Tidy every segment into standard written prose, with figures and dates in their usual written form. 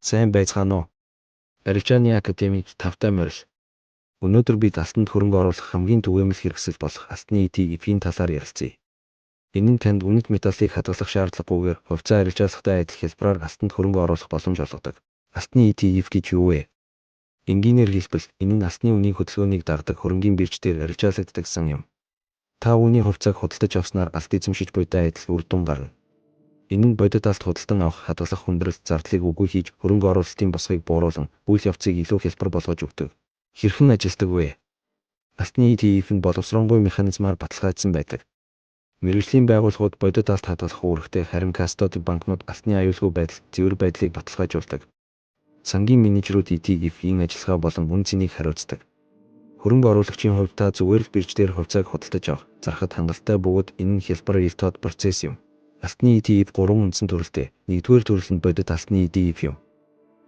Сайн байцгаана уу? Арилжааны академид тавтай морил. Өнөөдөр бид алтанд хөрөнгө оруулах хамгийн түгээмэл хэрэгсэл болох алтны ETF-ийн талаар ярилцъя. Энэ нь танд үнэт металлыг хадгалах шаардлагагүйгээр хувьцаа арилжаалахтай адил хялбараар алтанд хөрөнгө оруулах боломж олгодог. Алтны ETF гэж юу вэ? Энгийнээр хэлбэл энэ нь алтны үнийн хөдөлгөөнийг дагдаг хөрөнгийн бирждээр арилжаалагддагсан юм. Та үүний хувьцааг худалдаж авснаар алт эзэмшиж буйтай адил үр дүн гарна. Энэ нь бодит алт худалдан авах хадгалах хүндрэлт зардлыг үгүй хийж хөрөнгө оруулалтын босгыг бууруулан үйл явцыг илүү хялбар болгож өгдөг. Хэрхэн ажилдаг вэ? Алтны ETF нь боловсронгуй механизмаар баталгаажсан байдаг. Мэргэжлийн байгууллагууд бодит алт хадгалах үүрэгтэй, харин кастodi банкнууд алтны аюулгүй байдал, цэвэр байдлыг баталгаажуулдаг. Сангийн менежерүүд ETF-ийн ажиллагаа болон үн цэнийг хариуцдаг. Хөрөнгө оруулагчийн хувьд та зүгээр л бирждээр хувьцааг худалдаж авах, зарахад хангалттай бөгөөд энэ нь хялбар ил тод процесс юм. Алтны ETF 3 үндсэн төрөлтэй. Нэгдүгээр төрөл нь бодит алтны ETF юм.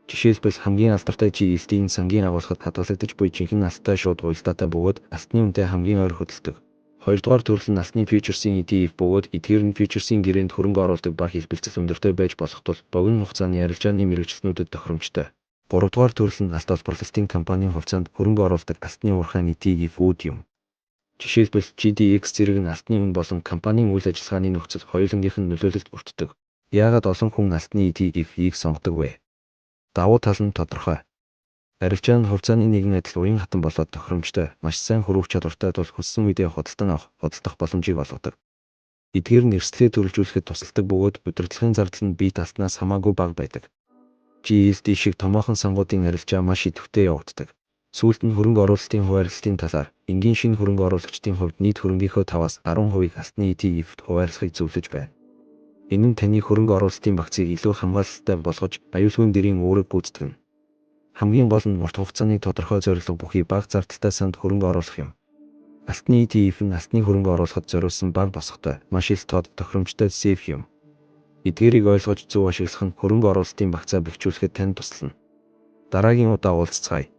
Жишээлбэл хамгийн алдартай GLD-ийн сангийн агуулгад хадгалагдаж буй жинхэнэ алттай шууд уялдаатай бөгөөд алтны үнэтэй хамгийн ойр хөдөлдөг. Хоёрдугаар төрөл нь алтны фьючерсийн ETF бөгөөд эдгээр нь фьючерсийн гэрээнд хөрөнгө оруулдаг ба хэлбэлцэл өндөртэй байж болох тул богино хугацааны арилжааны мэргэжилтнүүдэд тохиромжтой. Гуравдугаар төрөл нь алт олборлолтын компанийн хувьцаанд хөрөнгө оруулдаг алтны уурхайн ETF-үүд юм. Жишээлбэл GDX зэрэг нь алтны үн болон компанийн үйл ажиллагааны нөхцөл хоёулангийнх нь нөлөөлөлд бүрддэг. Яагаад олон хүн алтны ETF-ийг сонгодог вэ? Давуу тал нь тодорхой. Арилжаа нь хувьцааны нэгэн адил уян хатан болоод тохиромжтой, маш сайн хөрвөх чадвартай тул хүссэн үедээ худалдан авах, худалдах боломжийг олгодог. Эдгээр нь эрсдлээ төрөлжүүлэхэд тусалдаг бөгөөд удирдлагын зардал нь бие даснаас хамаагүй бага байдаг. GLD шиг томоохон сангуудын арилжаа маш идэвхтэй явагддаг. Сүүлд нь хөрөнгө оруулалтын хуваарлалтын талаар энгийн шинэ хөрөнгө оруулагчдын хувьд нийт хөрөнгийнхөө 5-10% алтны ETF-д хуваарлахыг зөвлөж байна. Энэ нь таны хөрөнгө оруулалтын багцыг илүү хамгаалалттай болгож, аюулгүй дэрийн үүрэг гүйцэтгэнэ. Хамгийн гол нь урт хугацааны тодорхой зорилго бүхий бага зардалтай санд хөрөнгө оруулах юм. Алтны ETF нь алтны хөрөнгө оруулахад зориулсан бага босготой, маш ил тод тохиромжтой сейф юм. Эдгээрийг ойлгож зөв ашиглах нь хөрөнгө оруулалтын багцаа бэхжүүлэхэд танд туслана. Дараагийн удаа уулзцгаая.